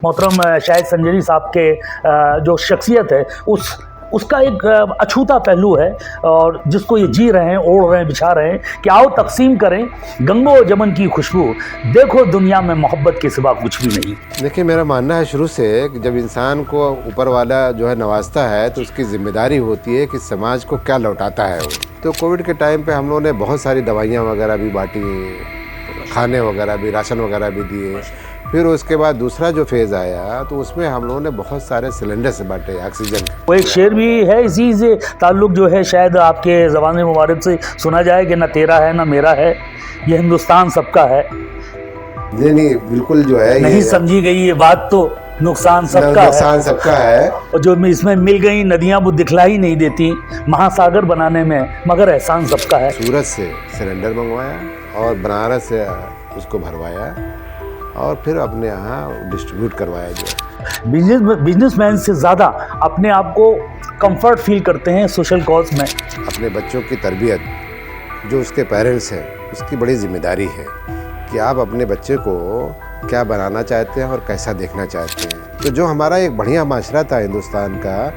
मोहतरम शाहिद संजरी साहब के जो शख्सियत है उसका एक अछूता पहलू है, और जिसको ये जी रहे हैं, ओढ़ रहे हैं, बिछा रहे हैं कि आओ तकसीम करें गंगो जमन की खुशबू, देखो दुनिया में मोहब्बत के सिवा कुछ भी नहीं। देखिए, मेरा मानना है शुरू से कि जब इंसान को ऊपर वाला जो है नवाजता है तो उसकी जिम्मेदारी होती है कि समाज को क्या लौटाता है वो। तो कोविड के टाइम पे हम लोगों ने बहुत सारी दवाइयाँ वगैरह भी बांटी, खाने वगैरह भी, राशन वगैरह भी दिए। फिर उसके बाद दूसरा जो फेज़ आया तो उसमें हम लोगों ने बहुत सारे सिलेंडर से बांटे ऑक्सीजन। वो एक शेर भी है इसी से ताल्लुक़ जो है, शायद आपके ज़बान मुबारक से सुना जाए कि ना तेरा है ना मेरा है, ये हिंदुस्तान सबका है। नहीं, बिल्कुल जो है नहीं समझी गई ये बात तो नुकसान सबका है। और जो इसमें मिल गई नदियाँ वो दिखला ही नहीं देती महासागर बनाने में, मगर एहसान सबका है। सूरत से सिलेंडर मंगवाया और बनारस से उसको भरवाया और फिर अपने यहाँ डिस्ट्रीब्यूट करवाया गया। बिजनेसमैन से ज़्यादा अपने आप को कंफर्ट फील करते हैं सोशल कॉज में। अपने बच्चों की तरबियत जो उसके पेरेंट्स हैं उसकी बड़ी जिम्मेदारी है कि आप अपने बच्चे को क्या बनाना चाहते हैं और कैसा देखना चाहते हैं। तो जो हमारा एक बढ़िया माशरा था हिंदुस्तान का,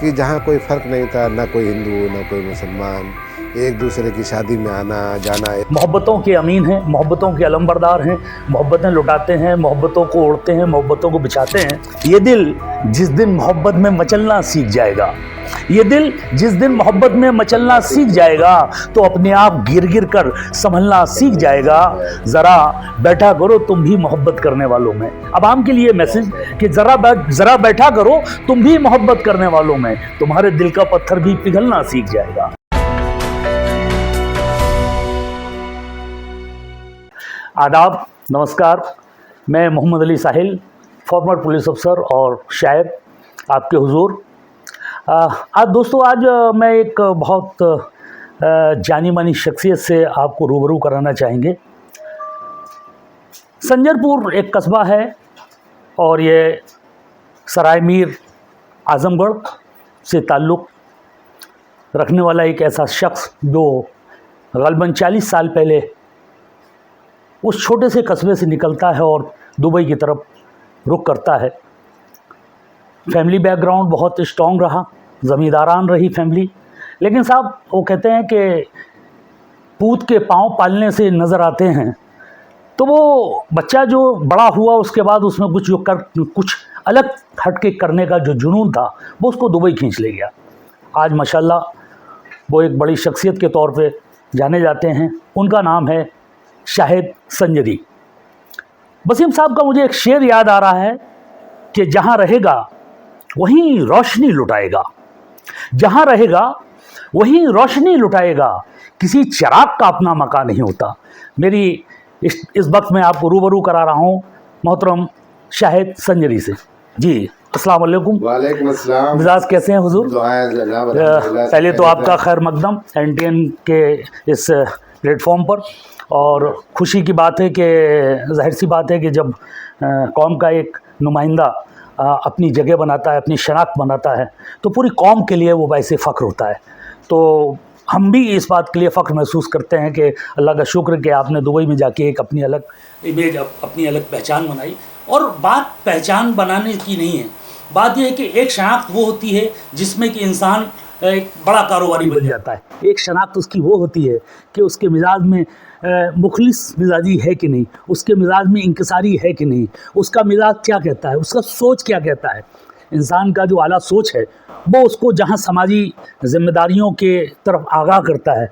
कि जहाँ कोई फ़र्क नहीं था, ना कोई हिंदू ना कोई मुसलमान, एक दूसरे की शादी में आना जाना। मोहब्बतों के अमीन हैं, मोहब्बतों के अलमबरदार हैं, मोहब्बतें लुटाते हैं, मोहब्बतों को ओढ़ते हैं, मोहब्बतों को बिछाते हैं। ये दिल जिस दिन मोहब्बत में मचलना सीख जाएगा, ये दिल जिस दिन मोहब्बत में मचलना सीख जाएगा तो अपने आप गिर गिर कर संभलना सीख जाएगा। ज़रा बैठा करो तुम भी मोहब्बत करने वालों में। अब आम के लिए मैसेज कि ज़रा बैठा करो तुम भी मोहब्बत करने वालों में, तुम्हारे दिल का पत्थर भी पिघलना सीख जाएगा। आदाब, नमस्कार। मैं मोहम्मद अली साहिल, फॉर्मर पुलिस अफसर और शायर, आपके हुजूर। आज दोस्तों, आज मैं एक बहुत जानी मानी शख्सियत से आपको रूबरू कराना चाहेंगे। संजरपुर एक कस्बा है और ये सराय मीर आज़मगढ़ से ताल्लुक़ रखने वाला एक ऐसा शख्स जो ग़ालिबन 40 साल पहले उस छोटे से कस्बे से निकलता है और दुबई की तरफ रुख करता है। फैमिली बैकग्राउंड बहुत स्ट्रॉन्ग रहा, ज़मींदारान रही फैमिली, लेकिन साहब वो कहते हैं कि पूत के पाँव पालने से नज़र आते हैं। तो वो बच्चा जो बड़ा हुआ उसके बाद उसमें कुछ अलग हटके करने का जो जुनून था वो उसको दुबई खींच ले गया। आज माशाल्लाह वो एक बड़ी शख्सियत के तौर पे जाने जाते हैं। उनका नाम है शाहिद संजरी। वसीम साहब का मुझे एक शेर याद आ रहा है कि जहाँ रहेगा वहीं रोशनी लुटाएगा, जहाँ रहेगा वहीं रोशनी लुटाएगा, किसी चिराग का अपना मकान नहीं होता। मेरी इस वक्त मैं आपको रूबरू करा रहा हूँ मोहतरम शाहिद संजरी से। जी, अस्सलाम वालेकुम। वालेकुम अस्सलाम। मिजाज कैसे हैं हुजूर? पहले तो आपका खैर मकदम एनटीएन के इस प्लेटफॉर्म पर, और खुशी की बात है कि जाहिर सी बात है कि जब कौम का एक नुमाइंदा अपनी जगह बनाता है, अपनी शनाख्त बनाता है, तो पूरी कौम के लिए वो वैसे फ़ख्र होता है। तो हम भी इस बात के लिए फ़ख्र महसूस करते हैं कि अल्लाह का शुक्र कि आपने दुबई में जाके एक अपनी अलग इमेज, अपनी अलग पहचान बनाई। और बात पहचान बनाने की नहीं है, बात यह है कि एक शनाख्त वो होती है जिसमें कि इंसान एक बड़ा कारोबारी बन जाता है। एक शनाख्त उसकी वो होती है कि उसके मिजाज में मुखलिस मिजाजी है कि नहीं, उसके मिजाज में इंकिसारी है कि नहीं, उसका मिजाज क्या कहता है, उसका सोच क्या कहता है। इंसान का जो आला सोच है वो उसको जहाँ समाजी जिम्मेदारियों के तरफ आगाह करता है।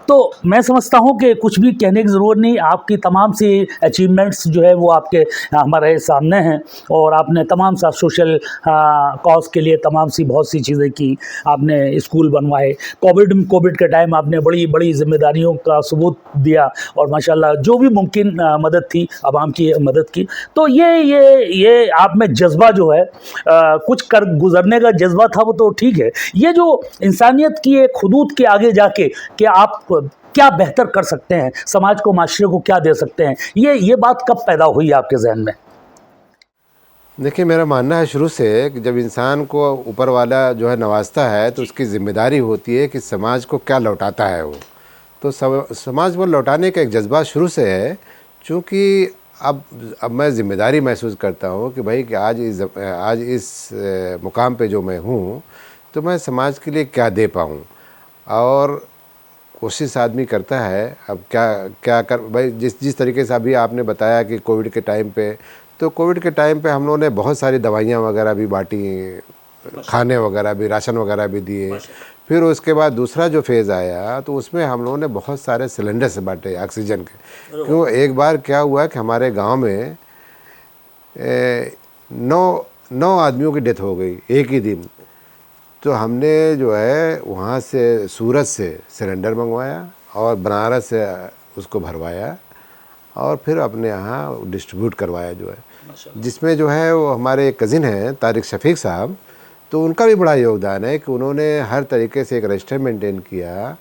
तो मैं समझता हूँ कि कुछ भी कहने की ज़रूरत नहीं। आपकी तमाम सी अचीवमेंट्स जो है वो आपके हमारे सामने हैं, और आपने तमाम सा सोशल कॉज के लिए तमाम सी बहुत सी चीज़ें की। आपने स्कूल बनवाए, कोविड के टाइम आपने बड़ी बड़ी जिम्मेदारियों का सबूत दिया, और माशाल्लाह जो भी मुमकिन मदद थी आवाम की मदद की। तो ये आप में जज्बा जो है, कुछ कर गुजरने का जज्बा था, वो तो ठीक है। ये जो इंसानियत की एक हुदूद के आगे जाके कि आप क्या बेहतर कर सकते हैं, समाज को, माशरे को क्या दे सकते हैं, ये बात कब पैदा हुई आपके जहन में? देखिए, मेरा मानना है शुरू से कि जब इंसान को ऊपर वाला जो है नवाजता है तो उसकी ज़िम्मेदारी होती है कि समाज को क्या लौटाता है वो। तो समाज को लौटाने का एक जज्बा शुरू से है, चूँकि अब मैं ज़िम्मेदारी महसूस करता हूँ कि भाई कि आज इस मुकाम पे जो मैं हूँ, तो मैं समाज के लिए क्या दे पाऊँ। और कोशिश आदमी करता है, अब क्या क्या कर भाई, जिस तरीके से अभी आपने बताया कि कोविड के टाइम पे, तो कोविड के टाइम पे हम लोगों ने बहुत सारी दवाइयाँ वगैरह भी बाँटी, खाने वगैरह भी, राशन वगैरह भी दिए। फिर उसके बाद दूसरा जो फेज़ आया तो उसमें हम लोगों ने बहुत सारे सिलेंडर्स बाँटे ऑक्सीजन के। क्यों, एक बार क्या हुआ कि हमारे गांव में 9 आदमियों की डेथ हो गई एक ही दिन। तो हमने जो है वहाँ से सूरत से सिलेंडर मंगवाया और बनारस से उसको भरवाया और फिर अपने यहाँ डिस्ट्रीब्यूट करवाया जो है, जिसमें जो है वो हमारे एक कज़िन हैं तारिक शफीक साहब, तो उनका भी बड़ा योगदान है कि उन्होंने हर तरीके से एक रजिस्टर मेंटेन किया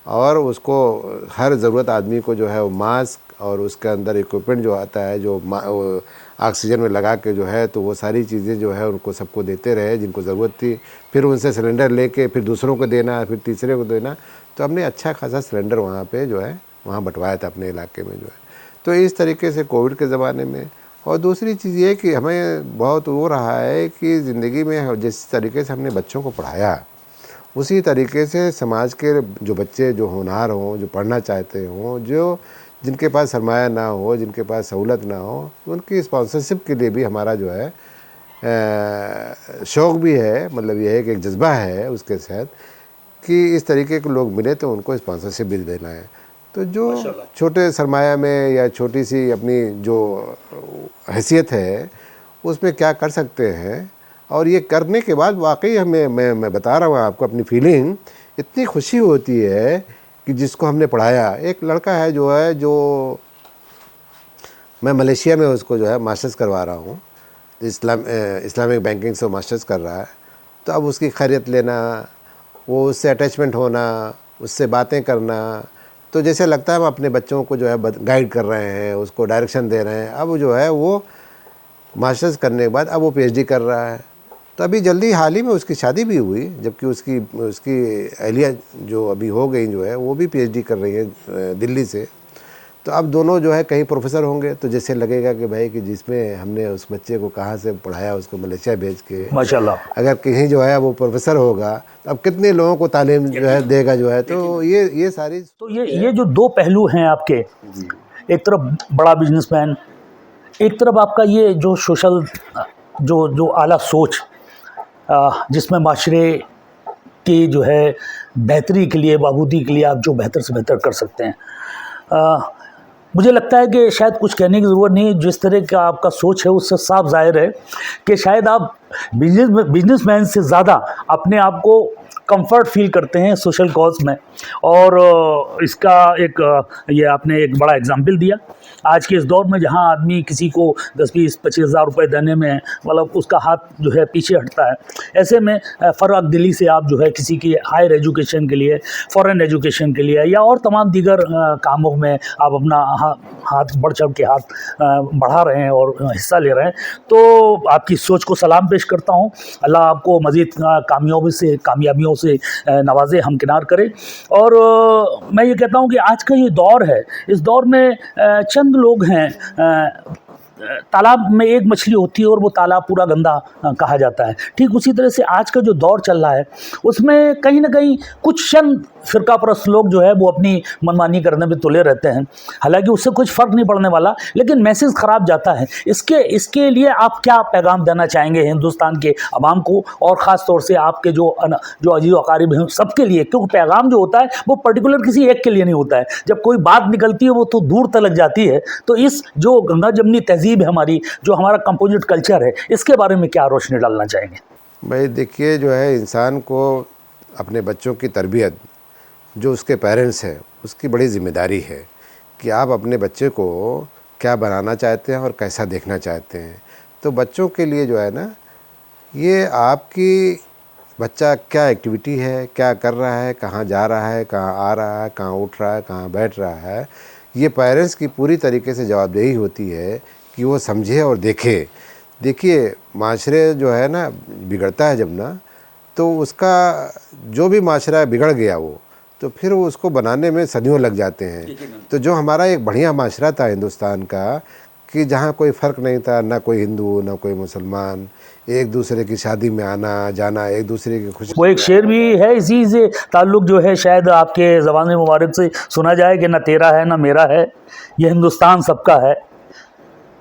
और उसको हर ज़रूरत आदमी को जो है वो मास्क और उसके अंदर इक्विपमेंट जो आता है जो ऑक्सीजन में लगा के जो है, तो वो सारी चीज़ें जो है उनको सबको देते रहे जिनको ज़रूरत थी। फिर उनसे सिलेंडर लेके फिर दूसरों को देना, फिर तीसरे को देना। तो हमने अच्छा खासा सिलेंडर वहाँ पे जो है वहाँ बंटवाया था अपने इलाके में जो है। तो इस तरीके से कोविड के ज़माने में। और दूसरी चीज़ ये कि हमें बहुत वो रहा है कि ज़िंदगी में जिस तरीके से हमने बच्चों को पढ़ाया, उसी तरीके से समाज के जो बच्चे जो होनहार हों, जो पढ़ना चाहते हों, जो जिनके पास सरमाया ना हो, जिनके पास सहूलत ना हो, उनकी स्पॉन्सरशिप के लिए भी हमारा जो है शौक़ भी है। मतलब ये है कि एक जज्बा है उसके साथ कि इस तरीके के लोग मिले तो उनको स्पॉन्सरशिप भी देना है। तो जो छोटे सरमाया में या छोटी सी अपनी जो हैसियत है उसमें क्या कर सकते हैं, और ये करने के बाद वाकई हमें मैं बता रहा हूँ आपको अपनी फीलिंग, इतनी खुशी होती है कि जिसको हमने पढ़ाया। एक लड़का है जो मैं मलेशिया में उसको जो है मास्टर्स करवा रहा हूँ, इस्लामिक बैंकिंग से मास्टर्स कर रहा है। तो अब उसकी खैरियत लेना, वो उससे अटैचमेंट होना, उससे बातें करना, तो जैसे लगता है हम अपने बच्चों को जो है गाइड कर रहे हैं, उसको डायरेक्शन दे रहे हैं। अब जो है वो मास्टर्स करने के बाद अब वो पीएचडी कर रहा है। तो अभी जल्दी हाल ही में उसकी शादी भी हुई, जबकि उसकी अहलिया जो अभी हो गई जो है वो भी पीएचडी कर रही है दिल्ली से। तो अब दोनों जो है कहीं प्रोफेसर होंगे, तो जैसे लगेगा कि भाई कि जिसमें हमने उस बच्चे को कहाँ से पढ़ाया उसको मलेशिया भेज के माशाल्लाह, अगर कहीं जो है वो प्रोफेसर होगा तो अब कितने लोगों को तालीम जो है देगा जो है। तो ये सारी तो ये जो दो पहलू हैं आपके, एक तरफ बड़ा बिजनेसमैन, एक तरफ आपका ये जो सोशल जो आला सोच, जिसमें माशरे की जो है बेहतरी के लिए, बहबूदी के लिए आप जो बेहतर से बेहतर कर सकते हैं। मुझे लगता है कि शायद कुछ कहने की ज़रूरत नहीं है। जिस तरह का आपका सोच है उससे साफ जाहिर है कि शायद आप बिजनेसमैन से ज़्यादा अपने आप को कंफर्ट फील करते हैं सोशल कॉज में। और इसका एक ये आपने एक बड़ा एग्जाम्पल दिया। आज के इस दौर में जहां आदमी किसी को 10-20-25 हज़ार रुपये देने में मतलब उसका हाथ जो है पीछे हटता है, ऐसे में फ़र्क दिली से आप जो है किसी की हायर एजुकेशन के लिए, फॉरेन एजुकेशन के लिए या और तमाम दीगर कामों में आप अपना हाथ बढ़ चढ़ के हाथ बढ़ा रहे हैं और हिस्सा ले रहे हैं, तो आपकी सोच को सलाम पेश करता हूँ। अल्लाह आपको मज़ीद कामयाबियों से नवाजे, हमकिनार करे। और मैं ये कहता हूँ कि आज का ये दौर है, इस दौर में चंद लोग हैं, तालाब में एक मछली होती है और वो तालाब पूरा गंदा कहा जाता है। ठीक उसी तरह से आज का जो दौर चल रहा है उसमें कहीं ना कहीं कुछ चंद फ़िरकापरस्त लोग जो है वो अपनी मनमानी करने में तुले रहते हैं। हालांकि उससे कुछ फ़र्क नहीं पड़ने वाला, लेकिन मैसेज ख़राब जाता है। इसके लिए आप क्या पैगाम देना चाहेंगे हिंदुस्तान के अवाम को, और ख़ास तौर से आपके जो अजीज़ अकारीब हैं सबके लिए? क्योंकि पैगाम जो होता है वो पर्टिकुलर किसी एक के लिए नहीं होता है। जब कोई बात निकलती है वो तो दूर तक जाती है। तो इस जो गंगा जमनी तहजीब है हमारी, जो हमारा कंपोजिट कल्चर है, इसके बारे में क्या रोशनी डालना चाहेंगे? भाई देखिए, जो है इंसान को अपने बच्चों की तरबियत, जो उसके पेरेंट्स हैं उसकी बड़ी ज़िम्मेदारी है कि आप अपने बच्चे को क्या बनाना चाहते हैं और कैसा देखना चाहते हैं। तो बच्चों के लिए जो है ना, ये आपकी बच्चा क्या एक्टिविटी है, क्या कर रहा है, कहाँ जा रहा है, कहाँ आ रहा है, कहाँ उठ रहा है, कहाँ बैठ रहा है, ये पेरेंट्स की पूरी तरीके से जवाबदेही होती है कि वो समझे और देखे। देखिए, माशरे जो है ना बिगड़ता है जब ना, तो उसका जो भी माशरा बिगड़ गया वो, तो फिर वो उसको बनाने में सदियों लग जाते हैं। तो जो हमारा एक बढ़िया माशरा था हिंदुस्तान का, कि जहाँ कोई फ़र्क नहीं था, ना कोई हिंदू ना कोई मुसलमान, एक दूसरे की शादी में आना जाना, एक दूसरे की खुशी। वो एक शेर भी है इसी से ताल्लुक़ जो है, शायद आपके ज़बान मुबारक से सुना जाए कि ना तेरा है ना मेरा है, ये हिंदुस्तान सबका है।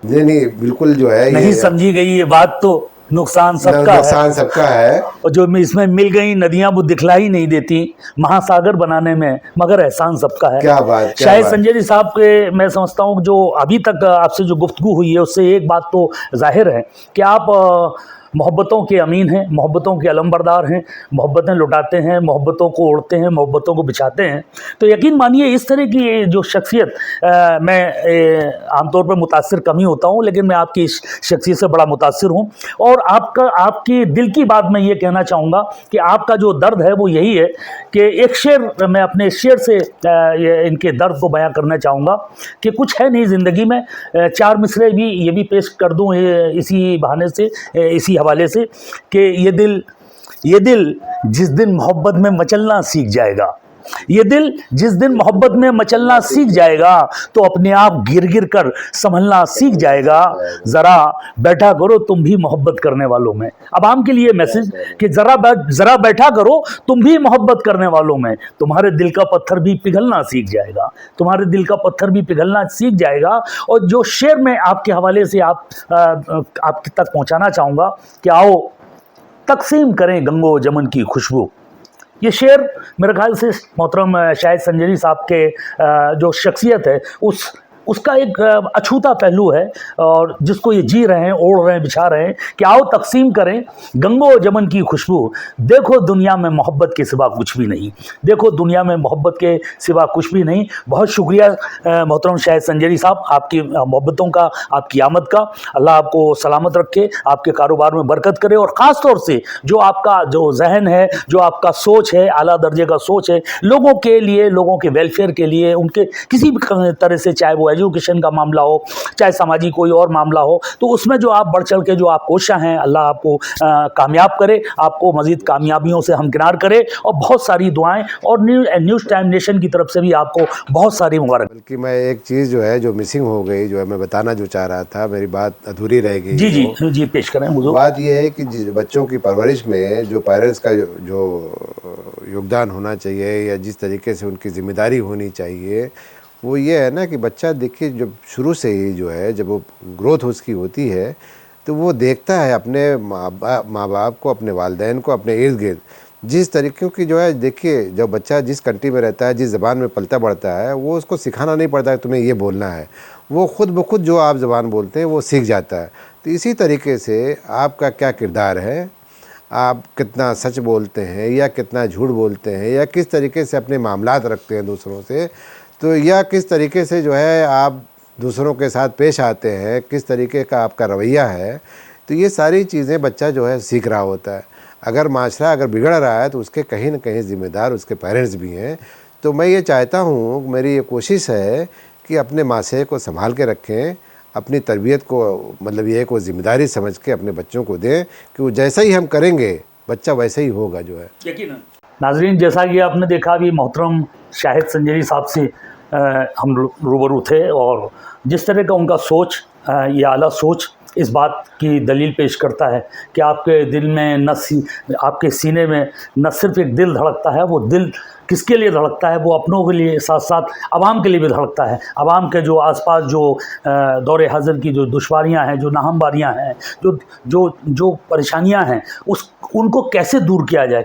नहीं बिल्कुल जो है नहीं ये समझी गई ये बात तो नुकसान सबका है, नुकसान सबका है। और जो इसमें मिल गई नदियां वो दिखलाई नहीं देती महासागर बनाने में, मगर एहसान सबका है। क्या बात, क्या शायद बात। संजय जी साहब के, मैं समझता हूँ जो अभी तक आपसे जो गुफ्तगू हुई है उससे एक बात तो जाहिर है कि आप मोहब्बतों के अमीन हैं, मोहब्बतों के अलमबरदार हैं, मोहब्बतें लुटाते हैं, मोहब्बतों को ओढ़ते हैं, मोहब्बतों को बिछाते हैं। तो यकीन मानिए इस तरह की जो शख्सियत, मैं आमतौर पर मुतासिर कम ही होता हूँ, लेकिन मैं आपकी इस शख्सियत से बड़ा मुतासिर हूँ। और आपकी दिल की बात मैं ये कहना चाहूँगा कि आपका जो दर्द है वो यही है कि एक शेर, मैं अपने शेर से इनके दर्द को बयां करना चाहूँगा कि कुछ है नहीं ज़िंदगी में। चार मिसरे भी ये भी पेश कर दूँ इसी बहाने से, इसी हवाले से कि ये दिल जिस दिन मोहब्बत में मचलना सीख जाएगा, ये दिल जिस दिन मोहब्बत में मचलना सीख जाएगा तो अपने आप गिर गिर कर संभलना सीख जाएगा। ज़रा बैठा करो तुम भी मोहब्बत करने वालों में। अब आम के लिए मैसेज कि ज़रा बैठा करो तुम भी मोहब्बत करने वालों में, तुम्हारे दिल का पत्थर भी पिघलना सीख जाएगा, तुम्हारे दिल का पत्थर भी पिघलना सीख जाएगा। और जो शेर मैं आपके हवाले से आप तक पहुँचाना चाहूँगा कि आओ तकसीम करें गंगो जमन की खुशबू। ये शेर मेरे ख्याल से मोहतरम शायद संजय जी साहब के जो शख्सियत है उसका एक अछूता पहलू है, और जिसको ये जी रहे हैं, ओढ़ रहे हैं, बिछा रहे हैं कि आओ तकसीम करें गंगो जमन की खुशबू। देखो दुनिया में मोहब्बत के सिवा कुछ भी नहीं, देखो दुनिया में मोहब्बत के सिवा कुछ भी नहीं। बहुत शुक्रिया मोहतरम शायद संजय जी साहब, आपकी मोहब्बतों का, आपकी आमद का। अल्लाह आपको सलामत रखे, आपके कारोबार में बरकत करे, और ख़ास तौर से जो आपका जो जहन है, जो आपका सोच है, आला दर्जे का सोच है, लोगों के लिए, लोगों के वेलफेयर के लिए, उनके किसी भी तरह से, चाहे वो एजुकेशन का मामला हो, चाहे सामाजिक कोई और मामला हो, तो उसमें जो आप बढ़ चढ़ के जो आप कोशिश हैं, अल्लाह आपको कामयाब करे, आपको मज़ीद कामयाबियों से हमकिनार करे, और बहुत सारी दुआएं, और न्यूज़ टाइम नेशन की तरफ से भी आपको बहुत सारी मुबारक। बल्कि मैं एक चीज़ जो है जो मिसिंग हो गई, जो है मैं बताना जो चाह रहा था, मेरी बात अधूरी रह गई। जी जी जी, पेश करें मुझे। बात यह है कि बच्चों की परवरिश में जो पेरेंट्स का जो योगदान होना चाहिए, या जिस तरीके से उनकी जिम्मेदारी होनी चाहिए, वो ये है ना कि बच्चा देखिए जब शुरू से ही जो है, जब वो ग्रोथ उसकी होती है, तो वो देखता है अपने माँ बाप को, अपने वालिदैन को, अपने इर्द गिर्द जिस तरीक़ों की जो है, देखिए जब बच्चा जिस कंट्री में रहता है, जिस ज़बान में पलता बढ़ता है, वो उसको सिखाना नहीं पड़ता है तुम्हें ये बोलना है, वो खुद ब खुद जो आप ज़बान बोलते हैं वो सीख जाता है। तो इसी तरीके से आपका क्या किरदार है, आप कितना सच बोलते हैं या कितना झूठ बोलते हैं, या किस तरीके से अपने मामलात रखते हैं दूसरों से, तो या किस तरीके से जो है आप दूसरों के साथ पेश आते हैं, किस तरीके का आपका रवैया है, तो ये सारी चीज़ें बच्चा जो है सीख रहा होता है। अगर माशरा अगर बिगड़ रहा है तो उसके कहीं न कहीं ज़िम्मेदार उसके पेरेंट्स भी हैं। तो मैं ये चाहता हूँ, मेरी ये कोशिश है कि अपने माशरे को संभाल के रखें, अपनी तरबियत को, मतलब ये को ज़िम्मेदारी समझ के अपने बच्चों को दें कि वो जैसा ही हम करेंगे बच्चा वैसे ही होगा जो है। यकीनन। नाज़रीन, जैसा कि आपने देखा कि मोहतरम शाहिद संजय जी साहब से हम रूबरू थे, और जिस तरह का उनका सोच, ये आला सोच इस बात की दलील पेश करता है कि आपके दिल में आपके सीने में न सिर्फ एक दिल धड़कता है, वो दिल किसके लिए धड़कता है, वो अपनों के लिए साथ साथ आवाम के लिए भी धड़कता है। आवाम के जो आसपास जो दौरे हाज़िर की जो दुश्वारियां हैं, जो नाहमवारियां हैं, जो परेशानियां हैं, उनको कैसे दूर किया जाए,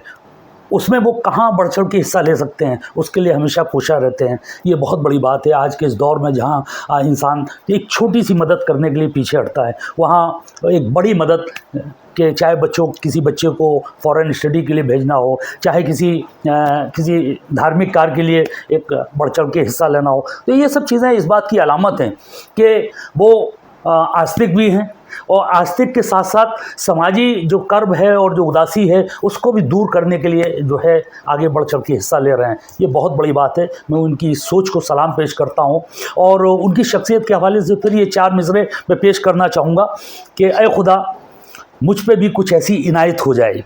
उसमें वो कहाँ बढ़ चढ़ के हिस्सा ले सकते हैं, उसके लिए हमेशा कोशिश रहते हैं। ये बहुत बड़ी बात है आज के इस दौर में, जहाँ इंसान एक छोटी सी मदद करने के लिए पीछे हटता है, वहाँ एक बड़ी मदद के, चाहे किसी बच्चे को फॉरेन स्टडी के लिए भेजना हो, चाहे किसी धार्मिक कार्य के लिए एक बढ़ चढ़ के हिस्सा लेना हो, तो ये सब चीज़ें इस बात की अलामत हैं कि वो आस्तिक भी हैं, और आस्तिक के साथ साथ समाजी जो कर्ब है और जो उदासी है उसको भी दूर करने के लिए जो है आगे बढ़ चढ़ के हिस्सा ले रहे हैं। ये बहुत बड़ी बात है। मैं उनकी सोच को सलाम पेश करता हूँ, और उनकी शख्सियत के हवाले से फिर ये 4 मिसरे मैं पेश करना चाहूँगा कि ऐ खुदा मुझ पे भी कुछ ऐसी इनायत हो जाए,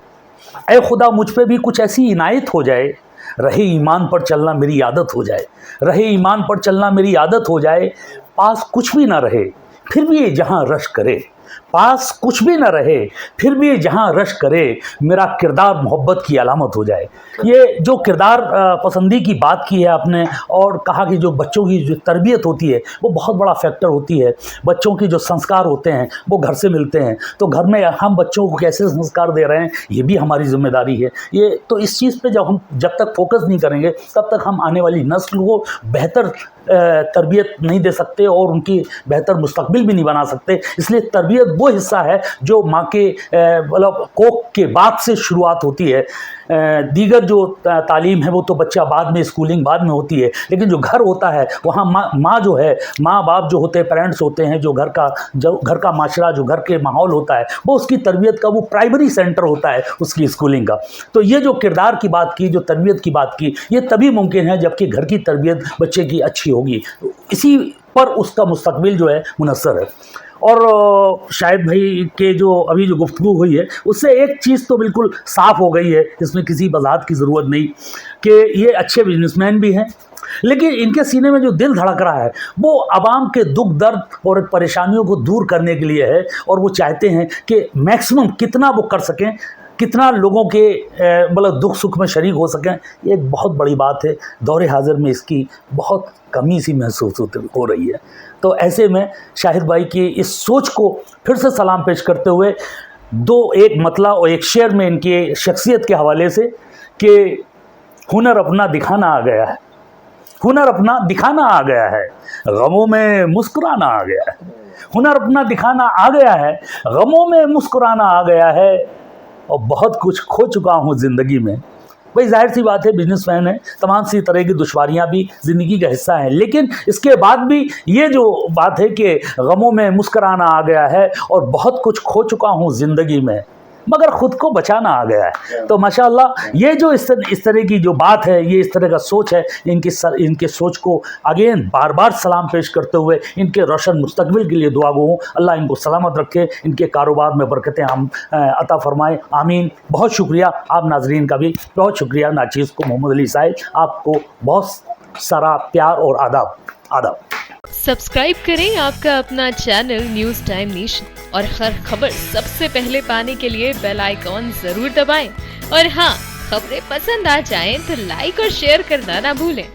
ऐ खुदा मुझ पे भी कुछ ऐसी इनायत हो जाए, रहे ईमान पर चलना मेरी आदत हो जाए, रहे ईमान पर चलना मेरी आदत हो जाए, पास कुछ भी ना रहे फिर भी ये जहाँ रश करे, पास कुछ भी न रहे फिर भी जहाँ रश करे, मेरा किरदार मोहब्बत की अलामत हो जाए। ये जो किरदार पसंदी की बात की है आपने, और कहा कि जो बच्चों की जो तरबियत होती है वो बहुत बड़ा फैक्टर होती है। बच्चों की जो संस्कार होते हैं वो घर से मिलते हैं, तो घर में हम बच्चों को कैसे संस्कार दे रहे हैं ये भी हमारी जिम्मेदारी है। ये तो इस चीज़ पे जब तक फोकस नहीं करेंगे तब तक हम आने वाली नस्ल को बेहतर तरबियत नहीं दे सकते और उनकी बेहतर मुस्तकबिल भी नहीं बना सकते। इसलिए तरबियत वो हिस्सा है जो माँ के मतलब कोख के बाद से शुरुआत होती है। दीगर जो तालीम है वो तो बच्चा बाद में, स्कूलिंग बाद में होती है, लेकिन जो घर होता है वहाँ माँ जो है, माँ बाप जो होते हैं, पेरेंट्स होते हैं, जो घर का माशरा, जो घर के माहौल होता है वो उसकी तरबियत का वो प्राइमरी सेंटर होता है उसकी स्कूलिंग का। तो ये जो किरदार की बात की, जो तरबियत की बात की, ये तभी मुमकिन है जबकि घर की तरबियत बच्चे की अच्छी होगी, इसी पर उसका मुस्तकबिल जो है मुनस्सर है। और शाहिद भाई के जो अभी जो गुफ्तगू हुई है उससे एक चीज़ तो बिल्कुल साफ़ हो गई है, इसमें किसी वजाहत की ज़रूरत नहीं, कि ये अच्छे बिजनेसमैन भी हैं, लेकिन इनके सीने में जो दिल धड़क रहा है वो आवाम के दुख दर्द और परेशानियों को दूर करने के लिए है। और वो चाहते हैं कि मैक्सिमम कितना वो कर सकें, कितना लोगों के मतलब दुख सुख में शरीक हो सकें। ये एक बहुत बड़ी बात है, दौरे हाजिर में इसकी बहुत कमी सी महसूस हो रही है। तो ऐसे में शाहिद भाई की इस सोच को फिर से सलाम पेश करते हुए एक मतला और एक शेर में इनकी शख्सियत के हवाले से कि हुनर अपना दिखाना आ गया है, हुनर अपना दिखाना आ गया है, गमों में मुस्कुराना आ गया है। हुनर अपना दिखाना आ गया है, गमों में मुस्कुराना आ गया है, और बहुत कुछ खो चुका हूँ ज़िंदगी में। भाई जाहिर सी बात है, बिजनेसमैन है, तमाम सी तरह की दुश्वारियाँ भी ज़िंदगी का हिस्सा हैं, लेकिन इसके बाद भी ये जो बात है कि गमों में मुस्कुराना आ गया है और बहुत कुछ खो चुका हूँ ज़िंदगी में, मगर ख़ुद को बचाना आ गया है। तो माशाअल्लाह ये जो इस तरह की जो बात है, ये इस तरह का सोच है, इनके सोच को अगेन बार बार सलाम पेश करते हुए इनके रोशन मुस्तकबिल के लिए दुआ गो हूँ। अल्लाह इनको सलामत रखे, इनके कारोबार में बरकतें हम अता फरमाए, आमीन। बहुत शुक्रिया आप नाजरीन का भी बहुत शुक्रिया। नाचीज़ को मोहम्मद अली साहिब, आपको बहुत सारा प्यार और आदाब। सब्सक्राइब करें आपका अपना चैनल न्यूज़ टाइम नेशन, और हर खबर सबसे पहले पाने के लिए बेल आइकॉन जरूर दबाएं। और हाँ, खबरें पसंद आ जाएं तो लाइक और शेयर करना ना भूलें।